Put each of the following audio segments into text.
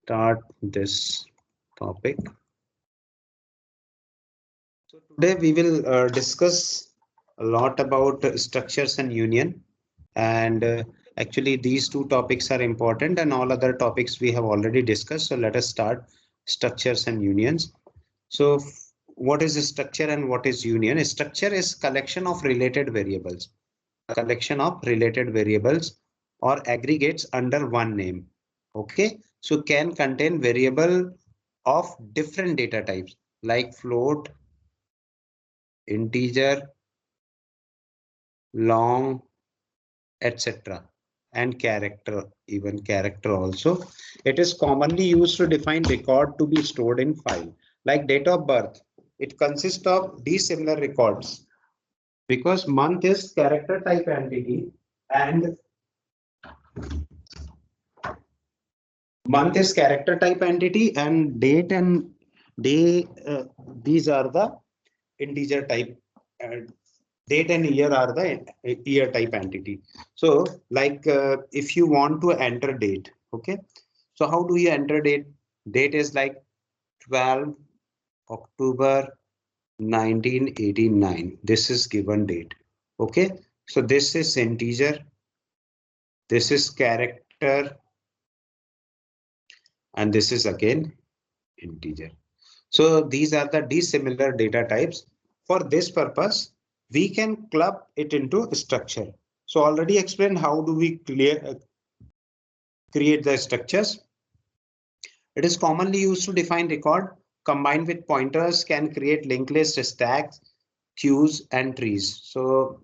start this topic. So today we will discuss a lot about structures and union, and actually these two topics are important, and all other topics we have already discussed. So let us start structures and unions. So what is a structure and what is union? A structure is collection of related variables, collection of related variables or aggregates under one name. Okay, so can contain variable of different data types like float, integer, long, etc. and character, even character also. It is commonly used to define record to be stored in file like date of birth. It consists of dissimilar records because month is character type entity and month is character type entity and date and day, these are the integer type. Date and year are the year type entity. So like if you want to enter date, okay, so how do you enter date? Date is like 12 October 1989. This is given date. Okay, so this is integer, this is character, and this is again integer. So these are the dissimilar data types. For this purpose, we can club it into structure. So already explained how do we create the structures. It is commonly used to define record. Combined with pointers can create linked list, stacks, queues, and trees. So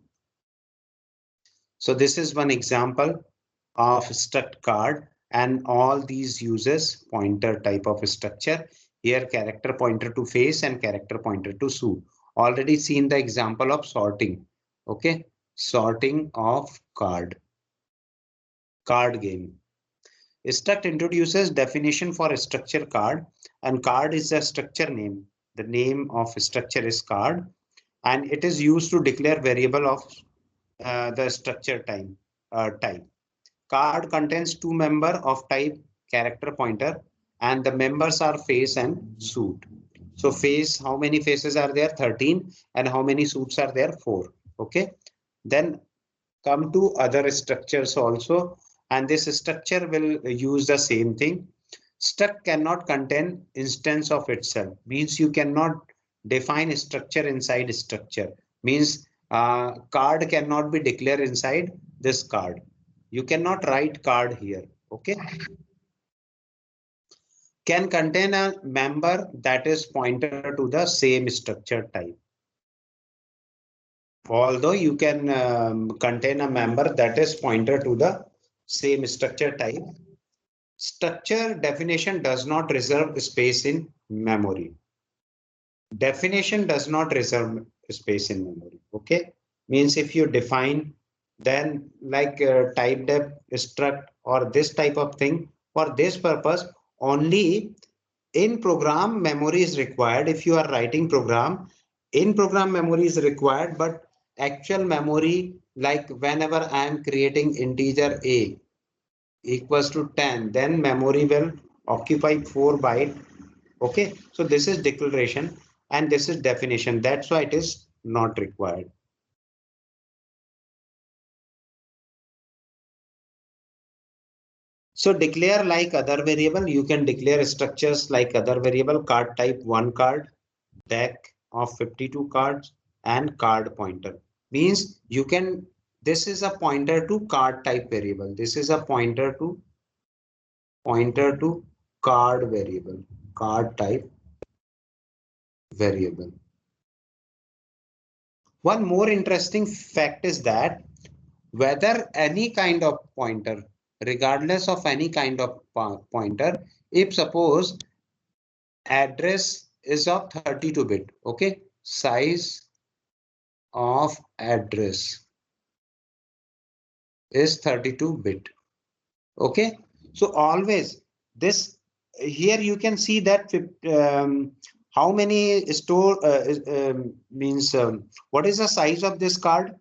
this is one example of struct card, and all these uses pointer type of structure. Here character pointer to face and character pointer to suit. Already seen the example of sorting. Okay, sorting of card game. Struct introduces definition for a structure card, and card is a structure name. The name of structure is card, and it is used to declare variable of the structure type. Card contains two members of type character pointer, and the members are face and suit. So face, how many faces are there? 13, and how many suits are there? 4. Okay. Then come to other structures also, and this structure will use the same thing. Struct cannot contain instance of itself, means you cannot define structure inside structure, means card cannot be declared inside this card. You cannot write card here. Okay, can contain a member that is pointer to the same structure type. Although you can contain a member that is pointer to the same structure type, structure definition does not reserve space in memory. Definition does not reserve space in memory. Okay, means if you define, then like type def struct or this type of thing, for this purpose only in program memory is required. If you are writing program, in program memory is required, but actual memory, like whenever I am creating integer a equals to 10, then memory will occupy 4 byte. Okay, so this is declaration and this is definition. That's why it is not required. So declare like other variable, you can declare structures like other variable, card type 1 card, deck of 52 cards, and card pointer. Means you can, this is a pointer to card type variable. This is a pointer to card variable, card type variable. One more interesting fact is that whether any kind of pointer, regardless of any kind of pointer, if suppose address is of 32 bit, okay, size of address is 32 bit. Okay, so always this here you can see that how many store means what is the size of this card?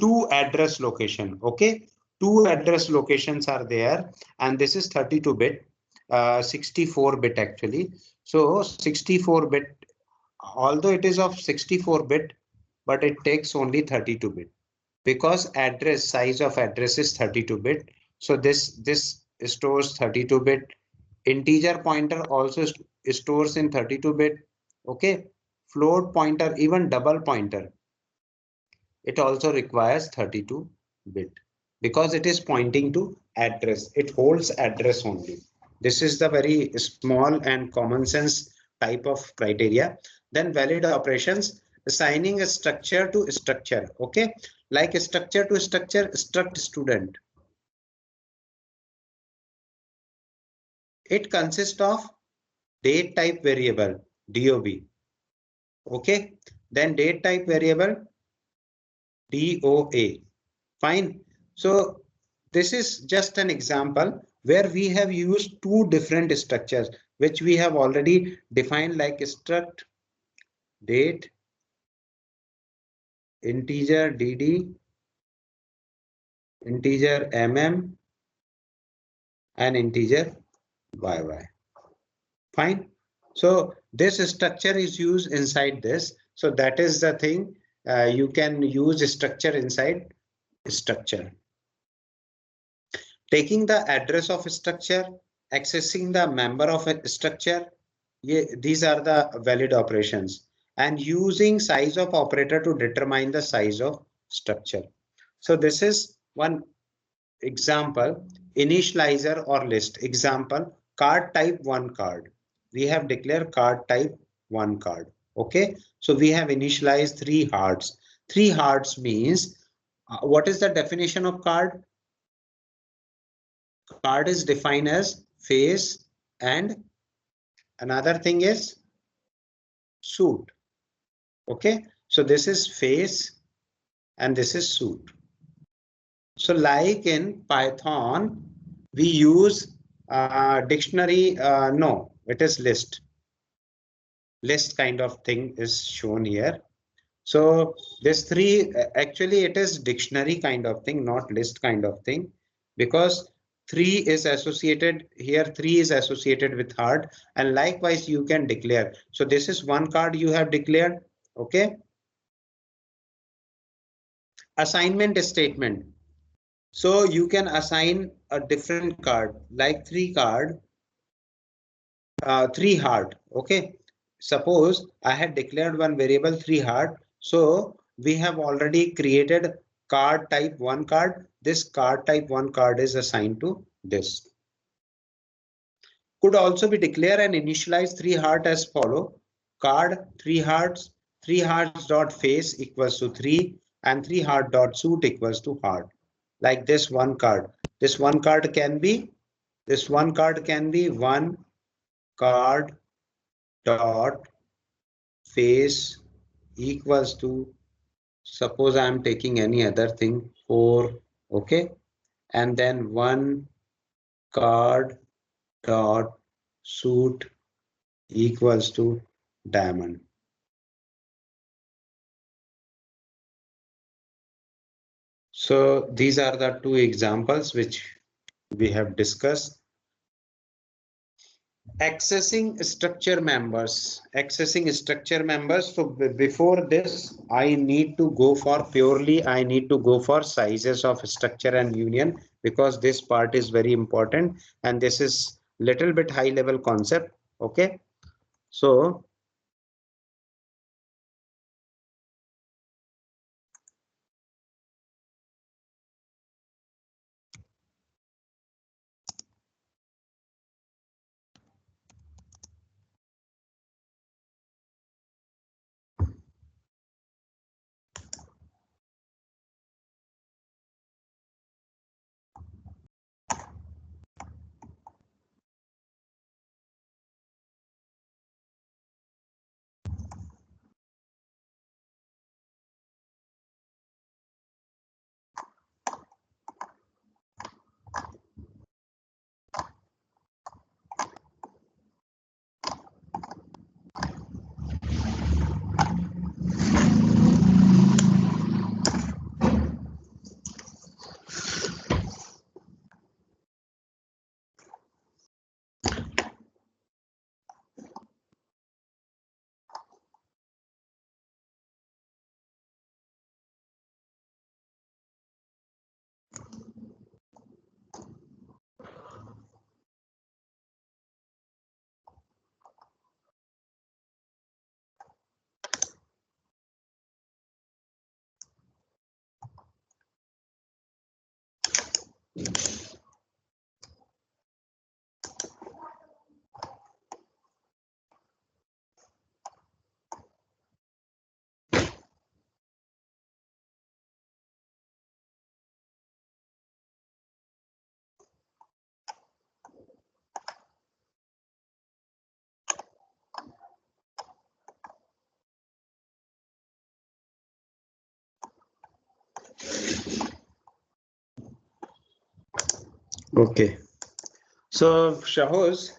two address location. Okay, two address locations are there, and this is 32-bit, 64-bit actually. So 64-bit, although it is of 64-bit, but it takes only 32-bit because address size of address is 32-bit. So this stores 32-bit. Integer pointer also stores in 32-bit. Okay, float pointer, even double pointer, it also requires 32-bit because it is pointing to address. It holds address only. This is the very small and common sense type of criteria. Then valid operations, assigning a structure to structure. Okay, like a structure to structure, struct student. It consists of date type variable, DOB. Okay, then date type variable, DOA. Fine. So this is just an example where we have used two different structures which we have already defined, like struct date, integer DD, integer and integer YY. Fine. So this structure is used inside this. So that is the thing. You can use structure inside structure. Taking the address of a structure, accessing the member of a structure, these are the valid operations, and using size of operator to determine the size of structure. So this is one example, initializer or list. Example, card type 1 card. We have declared card type 1 card. Okay, so we have initialized 3 hearts. 3 hearts means what is the definition of card? Card is defined as face and another thing is suit. Okay, so this is face and this is suit. So like in Python, we use dictionary. No, it is list. List kind of thing is shown here. So this three, actually it is dictionary kind of thing, not list kind of thing, because 3 is associated here, 3 is associated with heart, and likewise you can declare. So this is 1 card you have declared. Okay. Assignment statement. So you can assign a different card, like 3 card, 3 heart. Okay. Suppose I had declared one variable 3 heart. So we have already created card type 1 card. This card type 1 card is assigned to this. Could also be declare and initialize 3 heart as follow. Card 3 hearts dot face equals to 3 and 3 heart dot suit equals to heart. Like this one card. This one card can be 1 card dot face equals to, suppose I am taking any other thing, 4. Okay, and then 1 card dot suit equals to diamond. So these are the two examples which we have discussed. Accessing structure members. So before this, I need to go for sizes of structure and union, because this part is very important and this is little bit high level concept. Okay, so Okay. So Shahuz,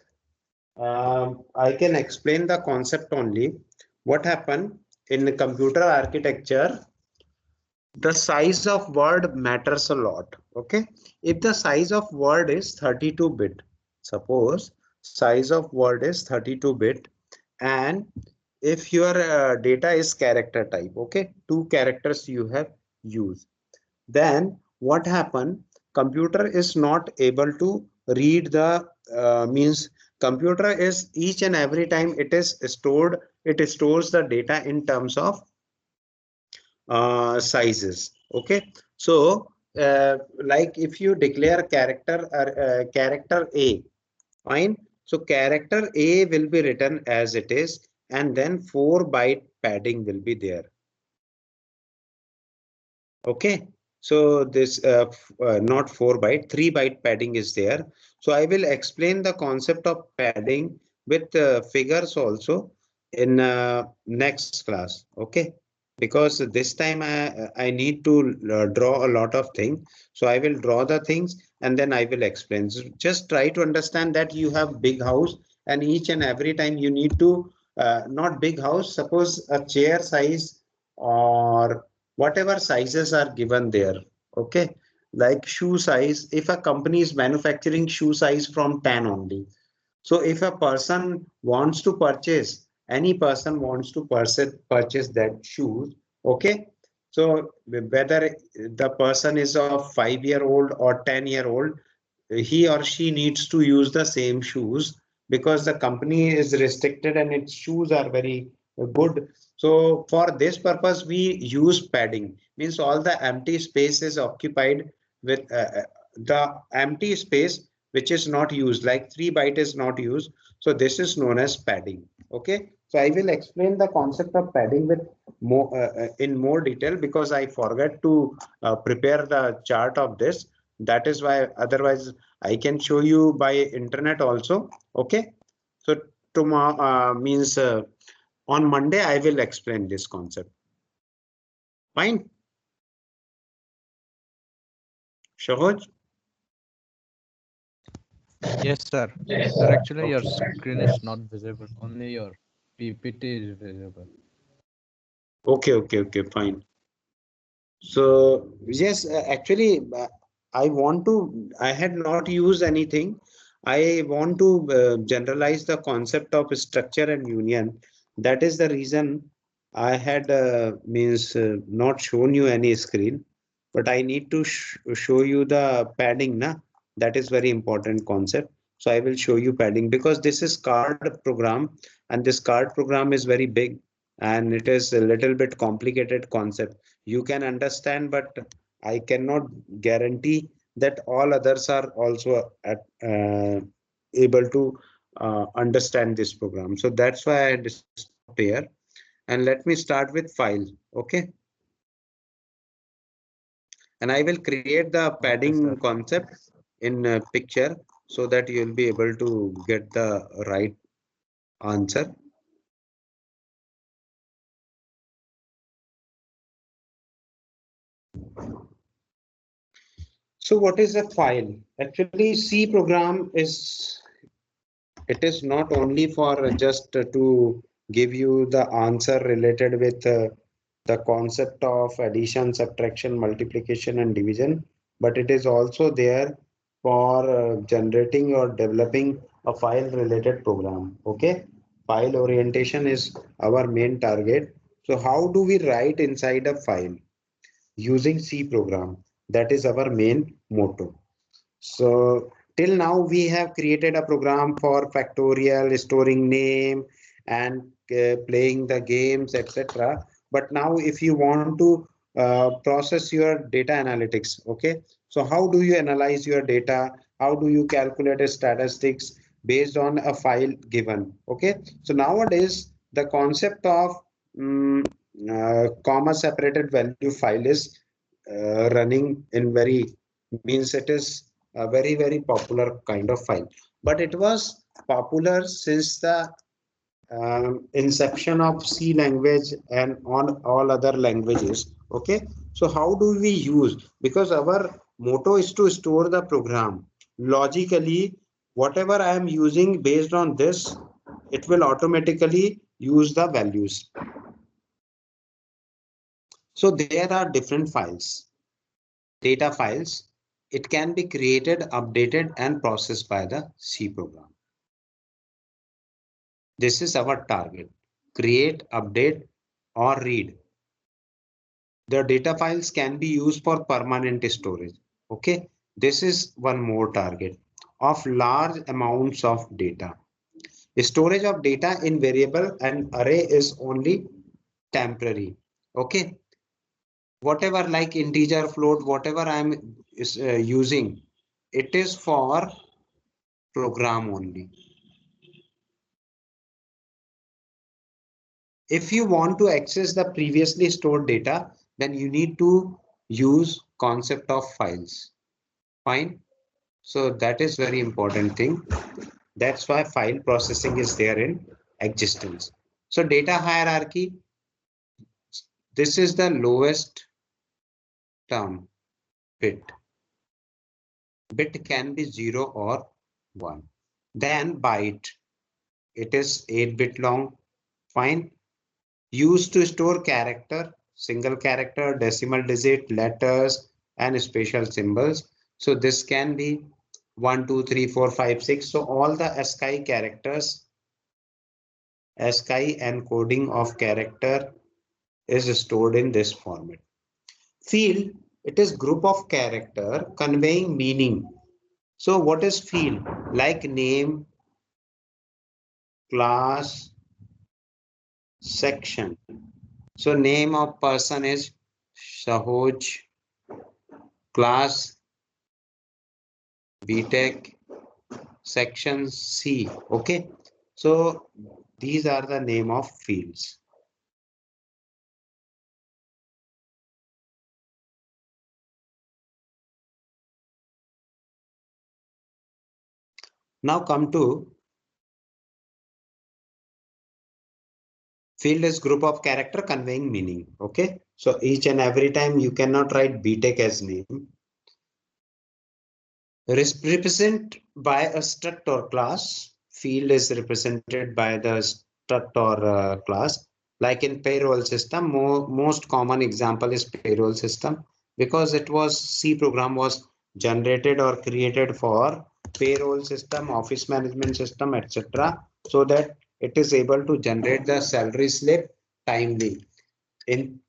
I can explain the concept only. What happened in the computer architecture? The size of word matters a lot. Okay. If the size of word is 32-bit, suppose size of word is 32-bit, and if your data is character type, okay, 2 characters you have used, then what happen? Computer is not able to read the means computer is each and every time it is stored, it stores the data in terms of sizes. Okay, so like if you declare character A, fine. So character A will be written as it is, and then 4-byte padding will be there. Okay, so this not 4-byte, 3-byte padding is there. So I will explain the concept of padding with figures also in next class. Okay, because this time I need to draw a lot of things. So I will draw the things and then I will explain. So just try to understand that you have big house, and each and every time you need to not big house. Suppose a chair size or whatever sizes are given there. Okay, like shoe size, if a company is manufacturing shoe size from 10 only, so if a person wants to purchase, any person wants to purchase that shoes, okay, so whether the person is of 5-year-old or 10-year-old, he or she needs to use the same shoes because the company is restricted and its shoes are very good. So for this purpose, we use padding. Means all the empty space is occupied with the empty space which is not used, like 3-byte is not used. So this is known as padding. Okay. So I will explain the concept of padding with more in more detail because I forgot to prepare the chart of this. That is why otherwise I can show you by internet also. Okay. So tomorrow means on Monday I will explain this concept. Fine. Shahoj? Yes, sir. Sir, actually, your screen is not visible. Only your PPT is visible. Okay, okay, okay, fine. So yes, actually, I had not used anything. I want to generalize the concept of structure and union. That is the reason I had means not shown you any screen, but I need to show you the padding, na? That is very important concept. So I will show you padding because this is card program, and this card program is very big and it is a little bit complicated concept. You can understand, but I cannot guarantee that all others are also able to understand this program. So that's why I stopped here. And let me start with file. Okay. And I will create the Okay, sir. padding concept in a picture so that you'll be able to get the right answer. So what is a file? Actually, C program is, it is not only for just to give you the answer related with the concept of addition, subtraction, multiplication, and division, but it is also there for generating or developing a file related program. Okay, file orientation is our main target. So how do we write inside a file using C program? That is our main motto. So till now we have created a program for factorial, storing name, and playing the games, etc. But now if you want to process your data analytics. Okay, so how do you analyze your data? How do you calculate a statistics based on a file given? Okay, so nowadays the concept of comma separated value file is running in very, means it is a very popular kind of file, but it was popular since the inception of C language and on all other languages. Okay, so how do we use? Because our motto is to store the program logically. Whatever I am using based on this, it will automatically use the values. So there are different files, data files. It can be created, updated, and processed by the C program. This is our target: create, update, or read. The data files can be used for permanent storage. Okay, this is one more target of large amounts of data. Storage of data in variable and array is only temporary. Okay, whatever like integer, float, whatever I'm using, it is for program only. If you want to access the previously stored data, then you need to use concept of files. Fine. So that is very important thing. That's why file processing is there in existence. So data hierarchy, this is the lowest term, bit. Bit can be 0 or 1. Then byte, it is 8-bit long. Fine. Used to store character, single character, decimal digit, letters, and special symbols. So this can be 1, 2, 3, 4, 5, 6. So all the ASCII characters, ASCII encoding of character is stored in this format. Field, it is group of character conveying meaning. So what is field? Like name, class, section. So name of person is Sahoj, class BTech, section C. Okay, so these are the name of fields. Now come to field is group of character conveying meaning. Okay, so each and every time you cannot write BTech as name. Represent by a struct or class. Field is represented by the struct or class. Like in payroll system, most common example is payroll system, because it was C program was generated or created for payroll system, office management system, etc. So that it is able to generate the salary slip timely. In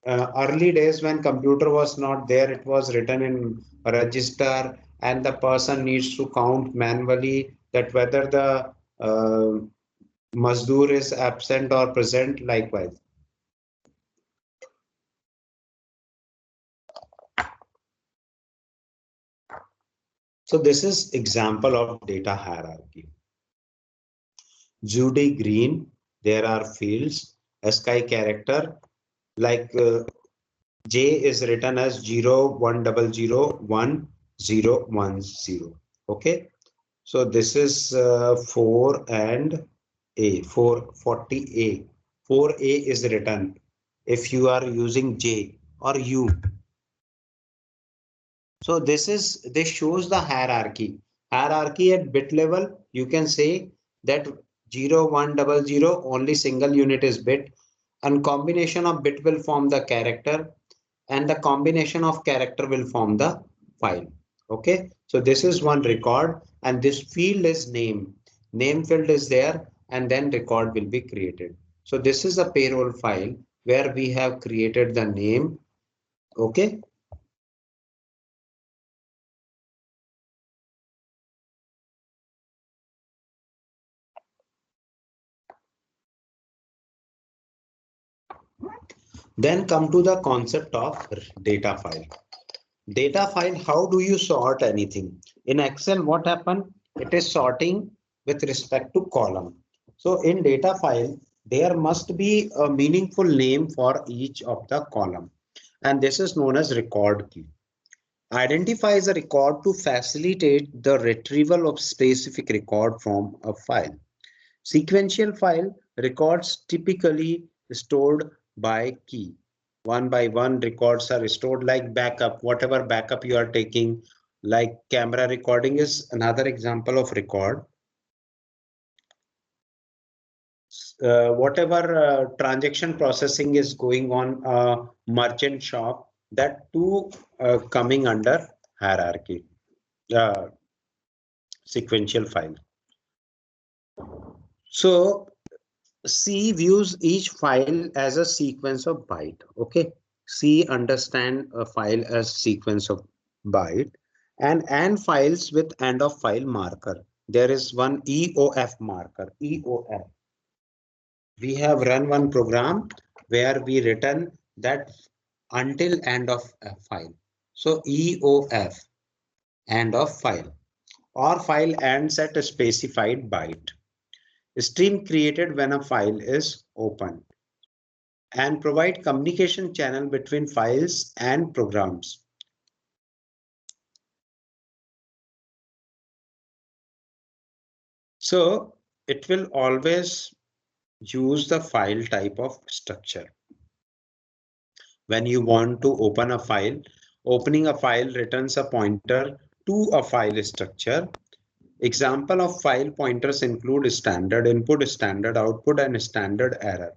early days when computer was not there, it was written in a register and the person needs to count manually that whether the Mazdoor is absent or present likewise. So this is example of data hierarchy. Judy Green, there are fields, ASCII character, like J is written as 010011010. Okay, so this is 4 and A, 440A. 4A is written if you are using J or U. So this shows the hierarchy. Hierarchy at bit level, you can say that 0100 only single unit is bit, and combination of bit will form the character, and the combination of character will form the file. Okay, so this is one record, and this field is name. Name field is there, and then record will be created. So this is a payroll file where we have created the name. Okay, Then come to the concept of data file. Data file, how do you sort anything? In Excel, what happened? It is sorting with respect to column. So in data file, there must be a meaningful name for each of the column. And this is known as record key. Identifies a record to facilitate the retrieval of specific record from a file. Sequential file records typically stored by key. One by one records are stored like backup, whatever backup you are taking, like camera recording is another example of record. Whatever transaction processing is going on merchant shop, that too coming under hierarchy, sequential file. So C views each file as a sequence of byte. Okay, C understand a file as sequence of byte, and files with end of file marker. There is one EOF marker, EOF. We have run one program where we written that until end of a file. So EOF, end of file, or file ends at a specified byte. Stream created when a file is open, and provide communication channel between files and programs. So it will always use the file type of structure. When you want to open a file, opening a file returns a pointer to a file structure. Example of file pointers include standard input, standard output, and standard error.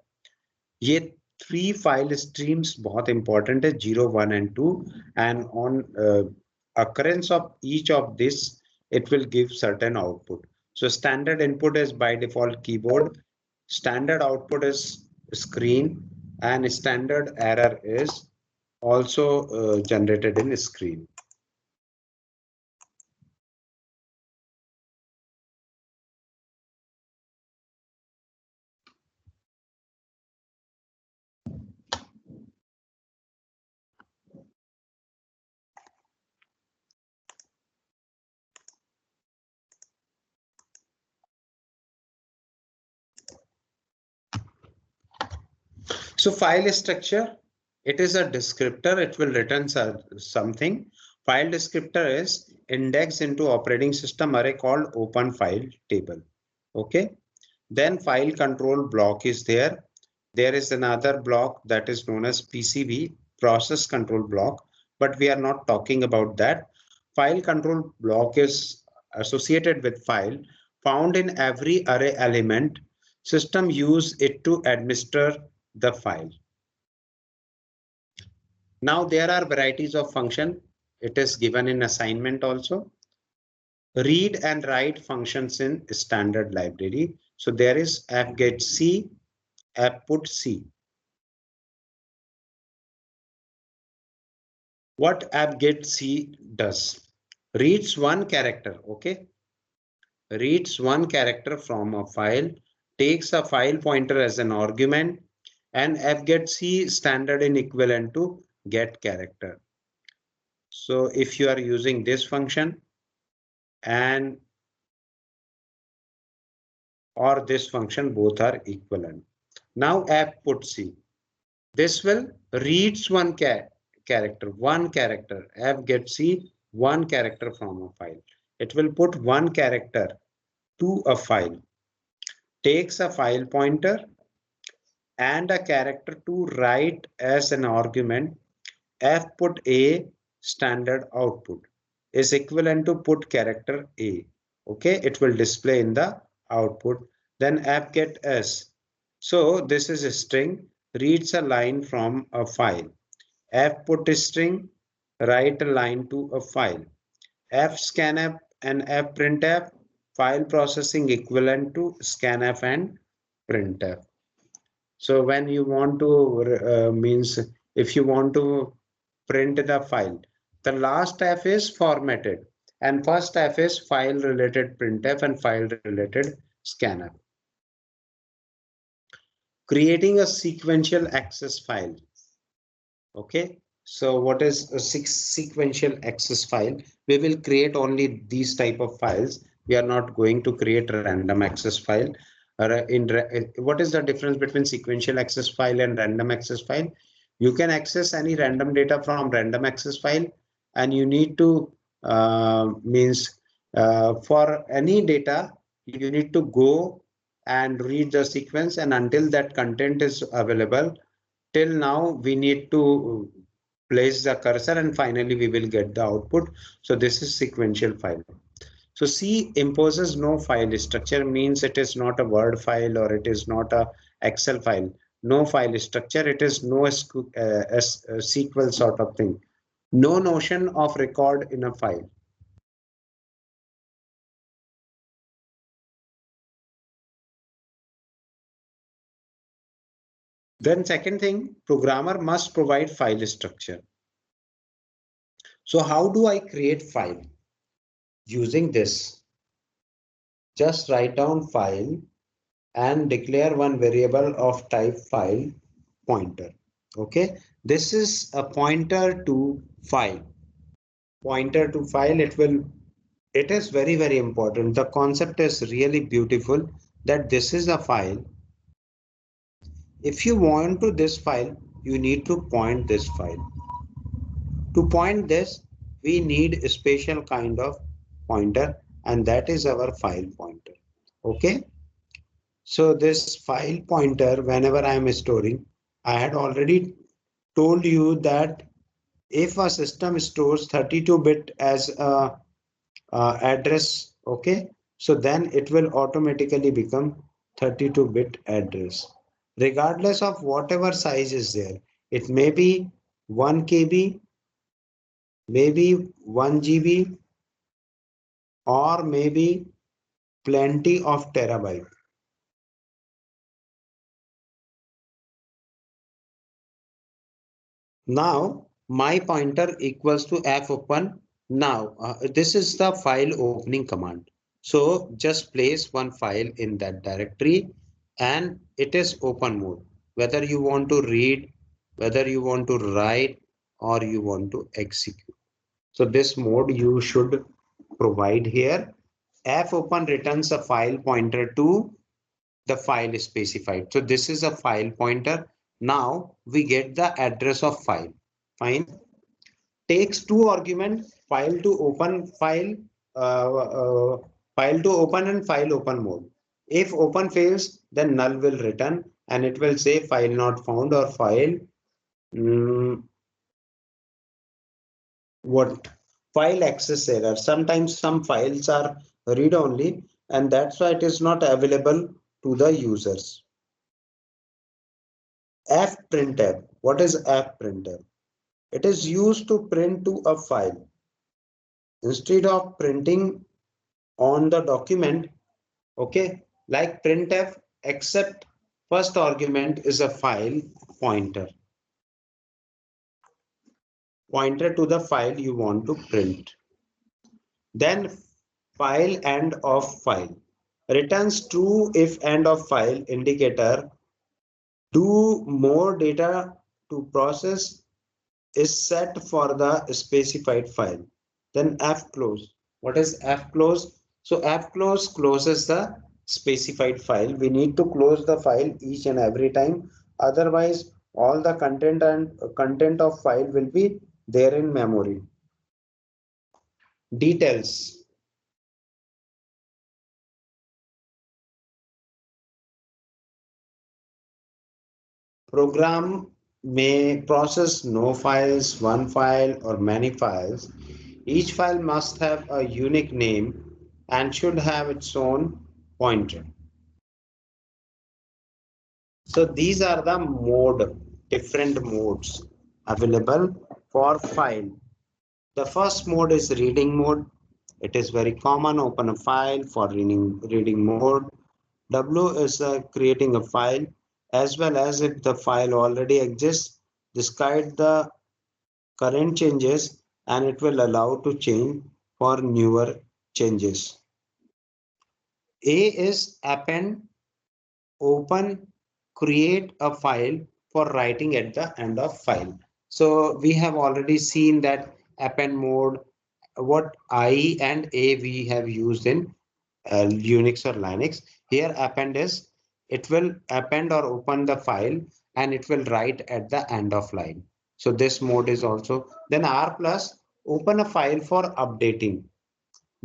ये three file streams बहुत important है, 0, 1 and 2, and on occurrence of each of this, it will give certain output. So standard input is by default keyboard, standard output is screen, and standard error is also generated in screen. So file structure, it is a descriptor. It will return something. File descriptor is index into operating system array called open file table. Okay. Then file control block is there. There is another block that is known as PCB, process control block, but we are not talking about that. File control block is associated with file found in every array element. System use it to administer the file. Now there are varieties of function. It is given in assignment also. Read and write functions in standard library. So there is fgetC, fputC. What fgetC does? Reads one character, okay? Reads one character from a file, takes a file pointer as an argument, and fgetC standard in equivalent to get character. So if you are using this function and or this function, both are equivalent. Now fputC. This will reads one character, fgetC one character from a file. It will put one character to a file, takes a file pointer and a character to write as an argument. Fput_a standard output is equivalent to put character a. Okay, it will display in the output. Then fget_s. So this is a string, reads a line from a file. Fput_string, write a line to a file. Fscanf and fprintf, file processing equivalent to scanf and printf. So when you want to means if you want to print the file, the last f is formatted and first f is file related printf and file related scanf. Creating a sequential access file. Okay, so what is a sequential access file? We will create only these type of files. We are not going to create a random access file. What is the difference between sequential access file and random access file? You can access any random data from random access file, and you need to means for any data you need to go and read the sequence, and until that content is available, till now we need to place the cursor and finally we will get the output. So this is sequential file. So C imposes no file structure, means it is not a Word file or it is not a Excel file. No file structure, it is no SQL sort of thing. No notion of record in a file. Then second thing, programmer must provide file structure. So how do I create file? Using this, just write down file and declare one variable of type file pointer. Okay, this is a pointer to file. Pointer to file, it is very important. The concept is really beautiful, that this is a file. If you want to this file, you need to point this file. To point this, we need a special kind of pointer, and that is our file pointer. Okay, so this file pointer, whenever I am storing, I had already told you that if a system stores 32-bit as a address, okay, so then it will automatically become 32-bit address, regardless of whatever size is there. It may be 1 KB, maybe 1 GB, or maybe plenty of terabyte. Now my pointer equals to fopen. Now this is the file opening command. So just place one file in that directory and it is open mode. Whether you want to read, whether you want to write, or you want to execute. So this mode you should provide here. Fopen returns a file pointer to the file specified. So this is a file pointer. Now we get the address of file. Fine. Takes two arguments, file to open file, file to open and file open mode. If open fails, then null will return and it will say file not found or file what file access error. Sometimes some files are read only and that's why it is not available to the users. Fprintf. What is fprintf? It is used to print to a file. Instead of printing on the document, okay, like printf, except first argument is a file pointer. Pointer to the file you want to print. Then file end of file. Returns true if end of file indicator do more data to process is set for the specified file. Then fclose. What is fclose? So fclose closes the specified file. We need to close the file each and every time. Otherwise, all the content of file will be there in memory. Details. Program may process no files, one file, or many files. Each file must have a unique name and should have its own pointer. So these are the different modes available for file. The first mode is reading mode. It is very common. Open a file for reading mode. W is creating a file, as well as if the file already exists, discard the current changes and it will allow to change for newer changes. A is append, open, create a file for writing at the end of file. So we have already seen that append mode, what I and A we have used in Unix or Linux. Here append is, it will append or open the file and it will write at the end of line. So this mode is also. Then R plus, open a file for updating.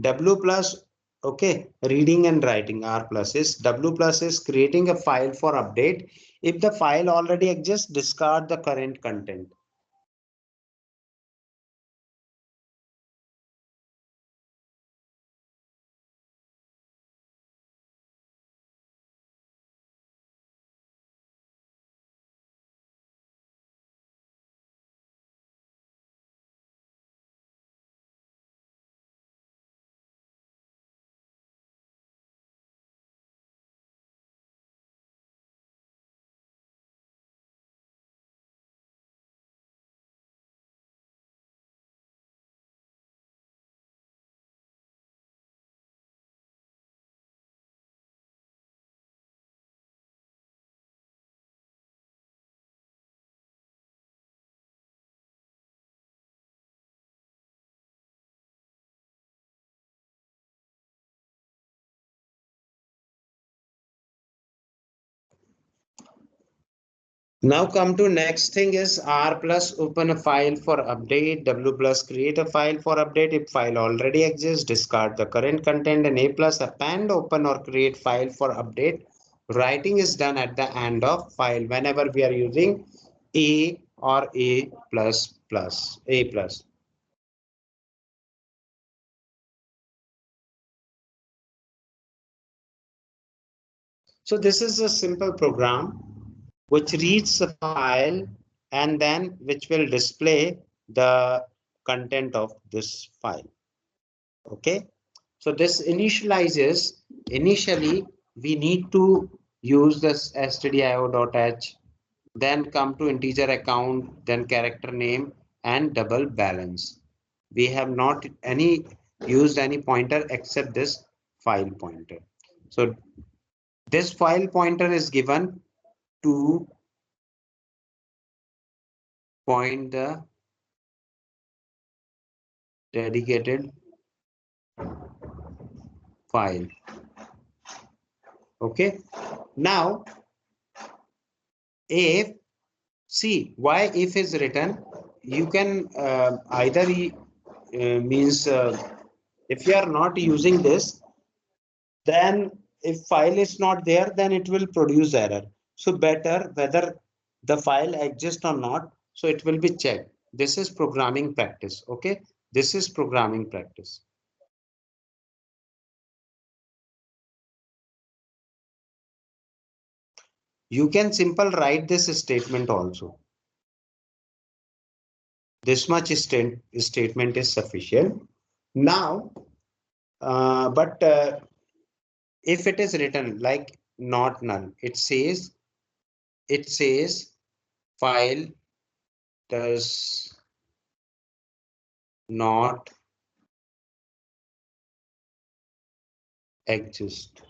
W plus, okay, reading and writing. R plus is, W plus is creating a file for update. If the file already exists, discard the current content. Now come to next thing is R plus open a file for update, W plus create a file for update. If file already exists, discard the current content, and A plus append open or create file for update. Writing is done at the end of file whenever we are using A or A plus plus, A plus. So this is a simple program which reads the file and then which will display the content of this file. Okay, so this initializes, initially we need to use this stdio.h, then come to integer account, then character name and double balance. We have not any used any pointer except this file pointer. So this file pointer is given to point the dedicated file. Okay, now if, see why if is written, you can either means if you are not using this, then if file is not there, then it will produce error. So better whether the file exists or not, so it will be checked. This is programming practice. Okay, this is programming practice. You can simple write this statement also. This much statement is sufficient. Now but if it is written like not null, it says file does not exist.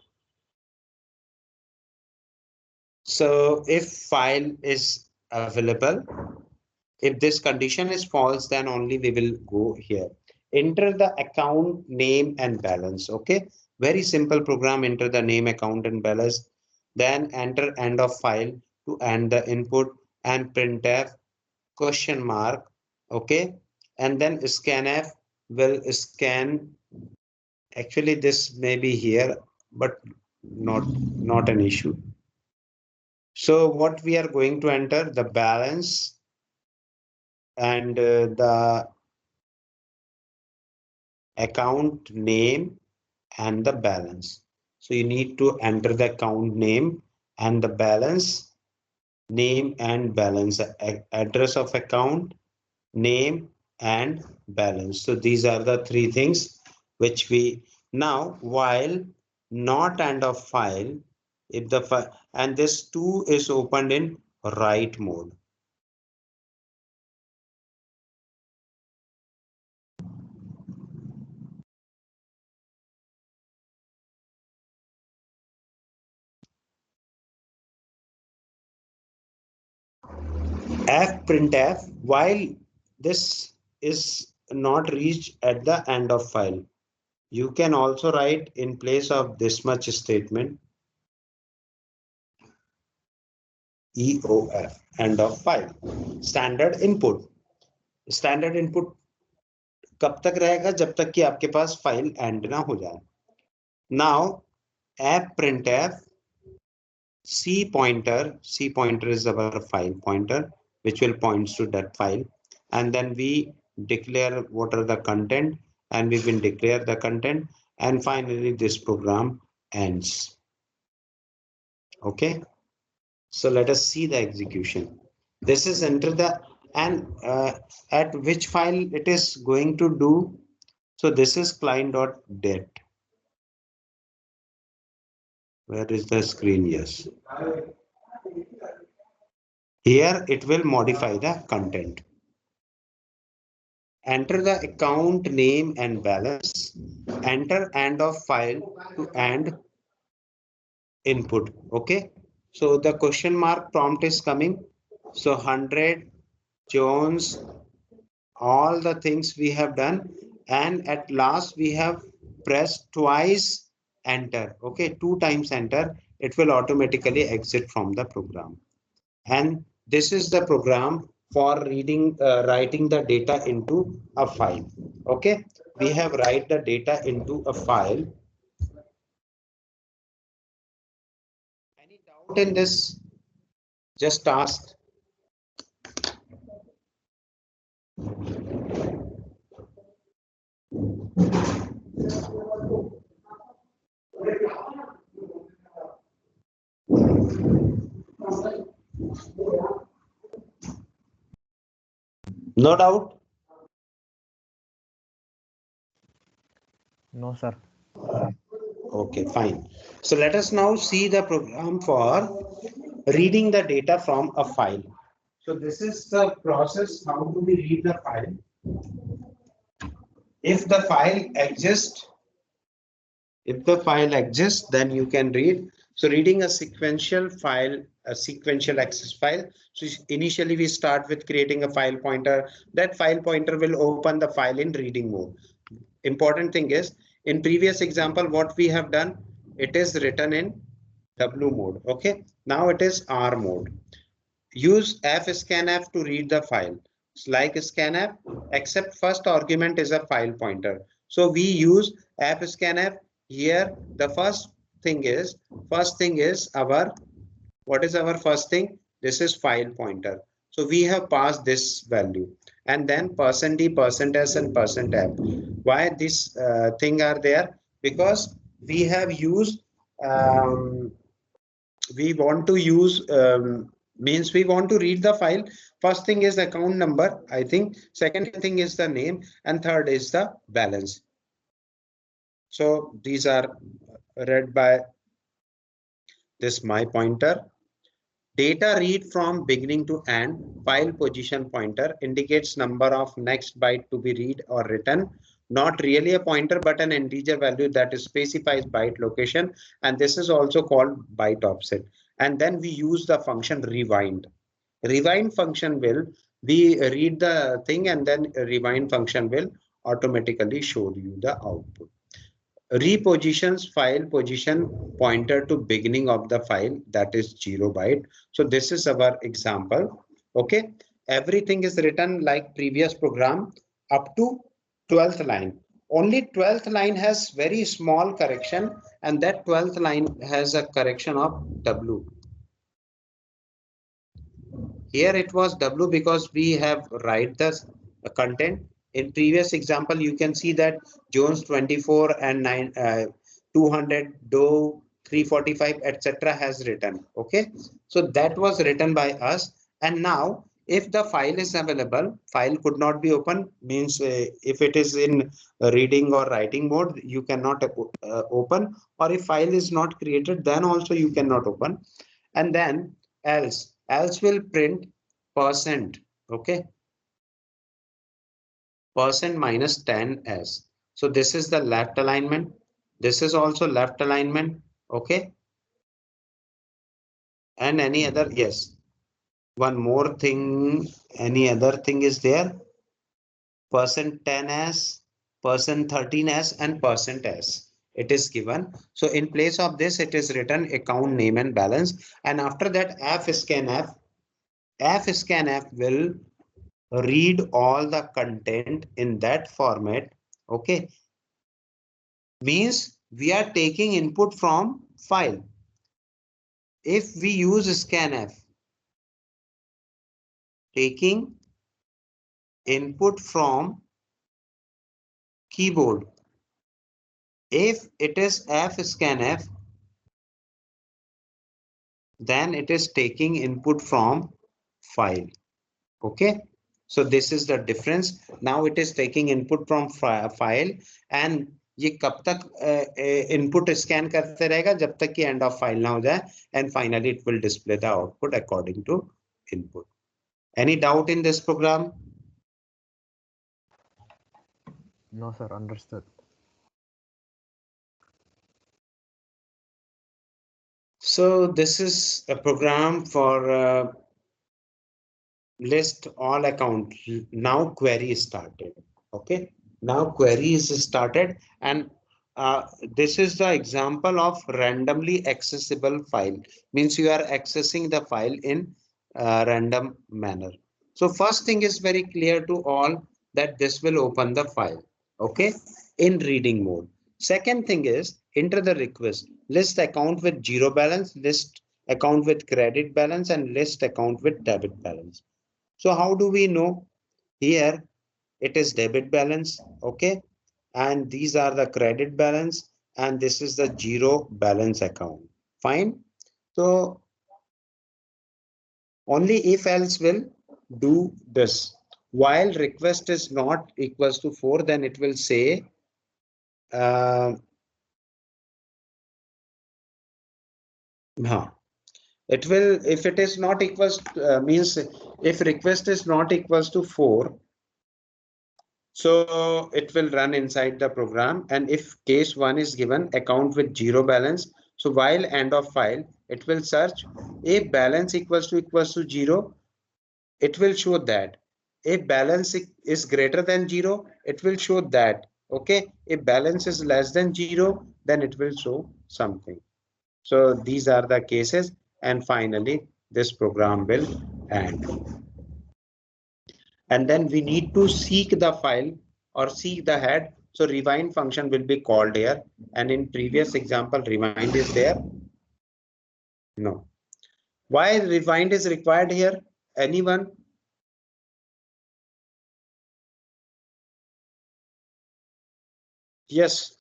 So if file is available, if this condition is false, then only we will go here. Enter the account name and balance. Okay, very simple program. Enter the name, account and balance, then enter end of file to end the input, and printf question mark. Okay, and then scanf will scan. Actually this may be here, but not an issue. So what we are going to enter the balance and the account name and the balance. So you need to enter the account name and the balance, name and balance, address of account, name and balance. So these are the three things which we now, while not end of file, if the file and this 2 is opened in write mode. fprintf, while this is not reached at the end of file, you can also write in place of this much statement EOF, end of file. Standard input कब तक रहेगा? जब तक कि आपके पास file and ना हो जाए. Now fprintf C pointer is our file pointer which will points to that file, and then we declare what are the content, and we will declare the content, and finally this program ends. Okay, so let us see the execution. This is enter the, and at which file it is going to do. So this is client.dat. Where is the screen? Yes. Here it will modify the content. Enter the account name and balance. Enter end of file to end input. Okay. So the question mark prompt is coming. So 100 Jones, all the things we have done, and at last we have pressed twice enter. Okay, 2 times enter. It will automatically exit from the program. And this is the program for reading, writing the data into a file. Okay, we have write the data into a file. Any doubt in this? Just ask. No doubt. No, sir. Okay, fine. So let us now see the program for reading the data from a file. So this is the process. How do we read the file? If the file exists, then you can read. So reading a sequential file, a sequential access file. So initially we start with creating a file pointer. That file pointer will open the file in reading mode. Important thing is, in previous example, what we have done, it is written in W mode. Okay, now it is R mode. Use fscanf to read the file. It's like scanf, except first argument is a file pointer. So we use fscanf here. The first thing is our, what is our first thing? This is file pointer. So we have passed this value, and then %d, %s, and %f. Why this thing are there? Because we have used, we want to use, means we want to read the file. First thing is the account number, I think. Second thing is the name, and third is the balance. So these are read by this my pointer. Data read from beginning to end. File position pointer indicates number of next byte to be read or written. Not really a pointer, but an integer value that specifies byte location. And this is also called byte offset. And then we use the function rewind. Rewind function will, we read the thing, and then rewind function will automatically show you the output. Repositions file position pointer to beginning of the file, that is 0 byte. So this is our example. Okay, everything is written like previous program up to 12th line. Only 12th line has very small correction, and that 12th line has a correction of W. Here it was W because we have write the content. In previous example, you can see that Jones 24 and 200, Doe 345, etc. has written. Okay, so that was written by us. And now if the file is available, file could not be opened, means if it is in reading or writing mode, you cannot open, or if file is not created, then also you cannot open. And then else will print %. Okay, % minus 10s. So this is the left alignment. This is also left alignment. Okay, and any other, yes, One more thing, any other thing is there? %10s, %13s, and %s. It is given. So in place of this, it is written account name and balance. And after that, fscanf will read all the content in that format. Okay. Means we are taking input from file. If we use scanf, taking input from keyboard. If it is fscanf, then it is taking input from file. Okay. So this is the difference. Now it is taking input from file and ये कब तक input scan करते रहेगा जब तक कि end of file ना हो जाए, and finally it will display the output according to input. Any doubt in this program? No, sir. Understood. So this is a program for list all account. Now query is started. Okay. Now query is started, and this is the example of randomly accessible file. Means you are accessing the file in random manner. So first thing is very clear to all that this will open the file. Okay. In reading mode. Second thing is enter the request. List account with zero balance, list account with credit balance, and list account with debit balance. So how do we know? Here it is debit balance, okay? And these are the credit balance, and this is the zero balance account. Fine. So only if else will do this. While request is not equals to 4, then it will say it will, if it is not equals means if request is not equals to 4, so it will run inside the program. And if case 1 is given account with zero balance, so while end of file, it will search if balance equals to 0, it will show that. If balance is greater than 0, it will show that. Okay. If balance is less than 0, then it will show something. So these are the cases. And finally, this program will end. And then we need to seek the file or seek the head. So rewind function will be called here. And in previous example, rewind is there. No. Why rewind is required here? Anyone? Yes.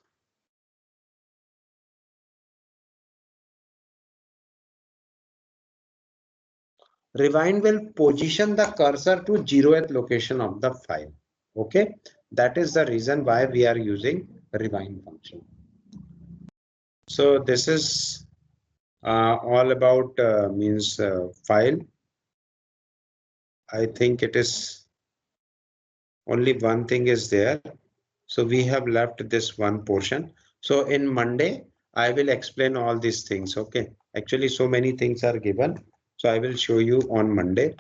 Rewind will position the cursor to 0th location of the file. Okay. That is the reason why we are using rewind function. So this is all about means file. I think it is only one thing is there. So we have left this one portion. So in Monday, I will explain all these things. Okay. Actually, so many things are given. So I will show you on Monday.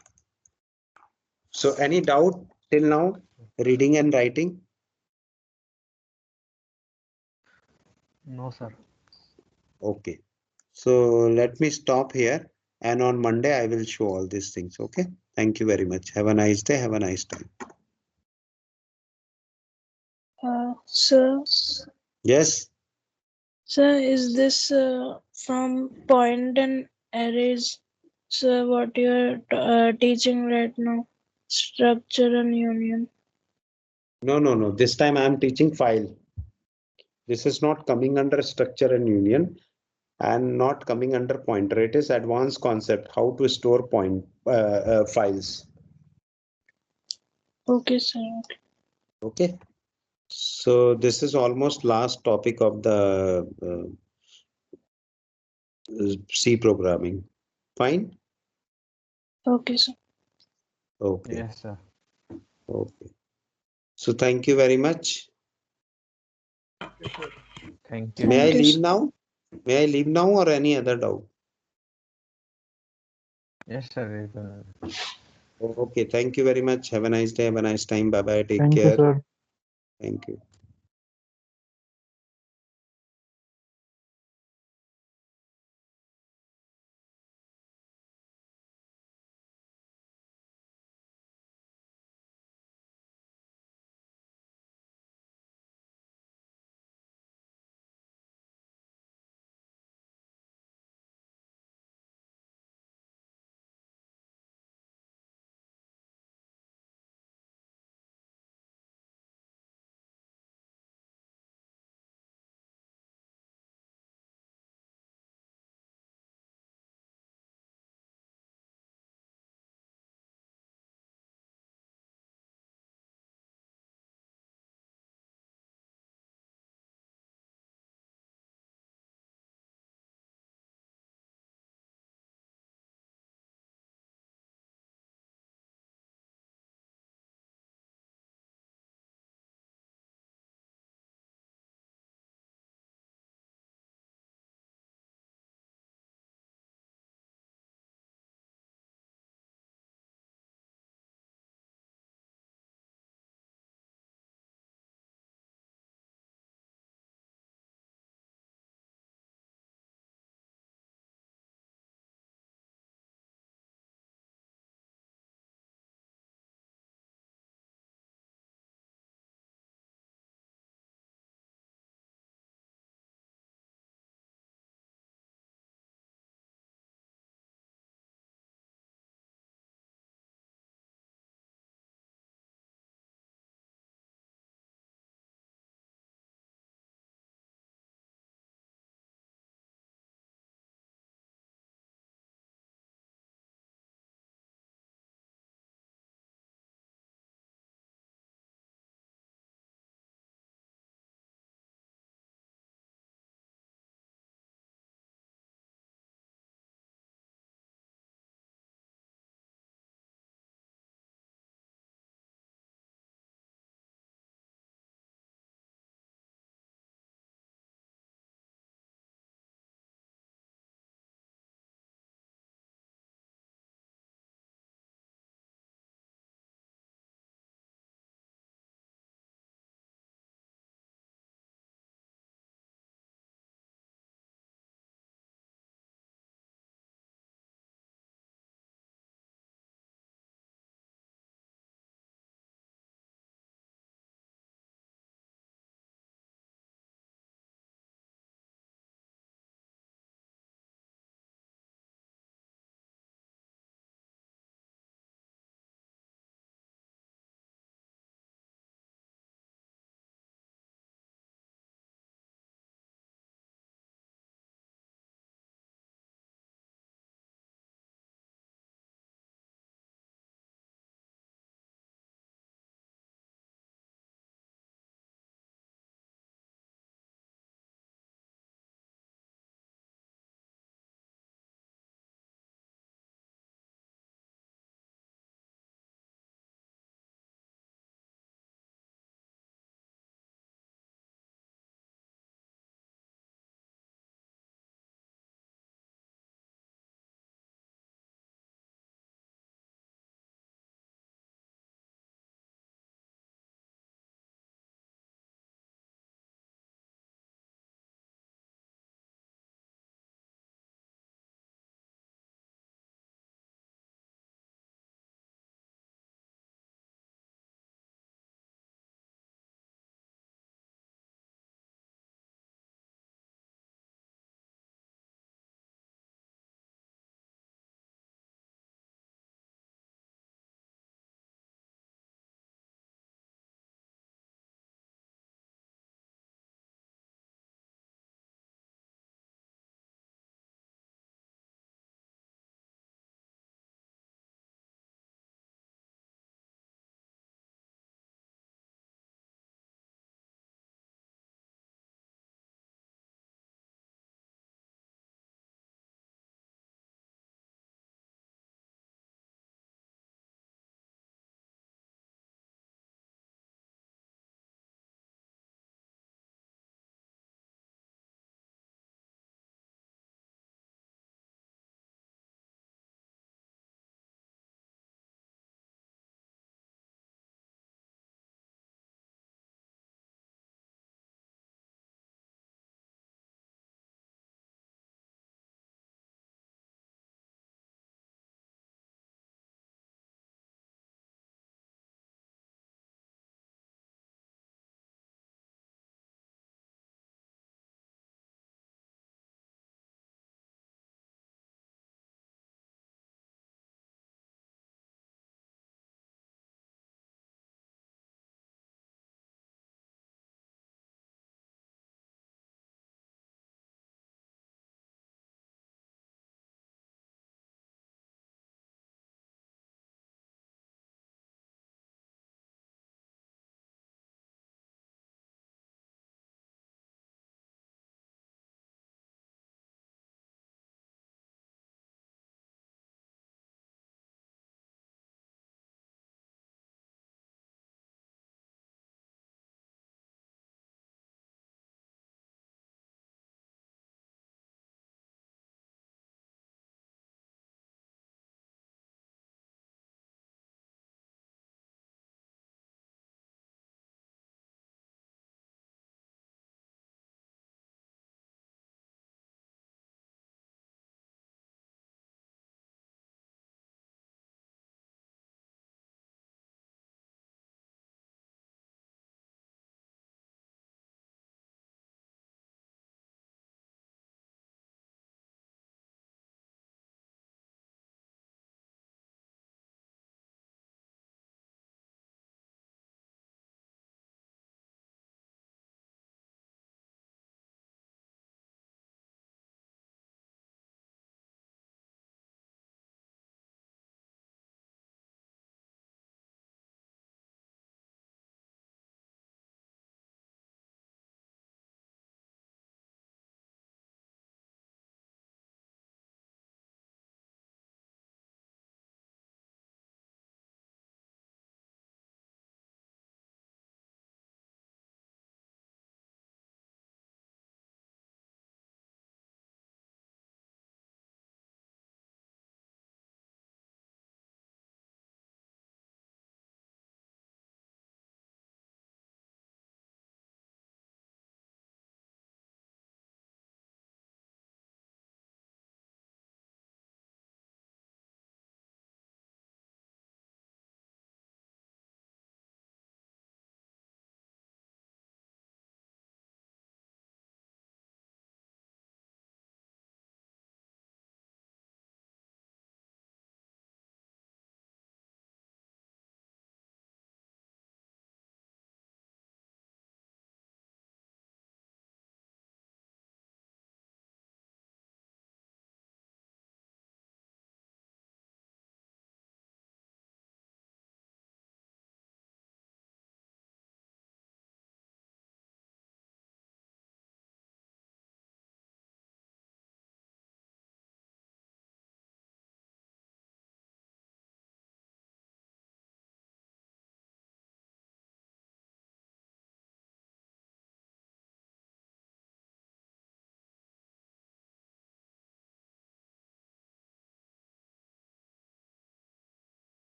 So any doubt till now, reading and writing? No, sir. Okay. So let me stop here. And on Monday, I will show all these things. Okay. Thank you very much. Have a nice day. Have a nice time. Sir, Yes. sir, is this from point and arrays? Sir, what you're teaching right now? Structure and union. No. This time I am teaching file. This is not coming under structure and union and not coming under pointer. It is advanced concept, how to store files. Okay, sir. Okay. So this is almost last topic of the C programming. Fine. Okay, sir. Okay. Yes, sir. Okay. So thank you very much. Thank you. May I Thank you, leave sir. now? May I leave now or any other doubt? Yes, sir. It will. Okay, thank you very much. Have a nice day. Have a nice time. Bye bye. Take Thank you, care. sir. Thank you.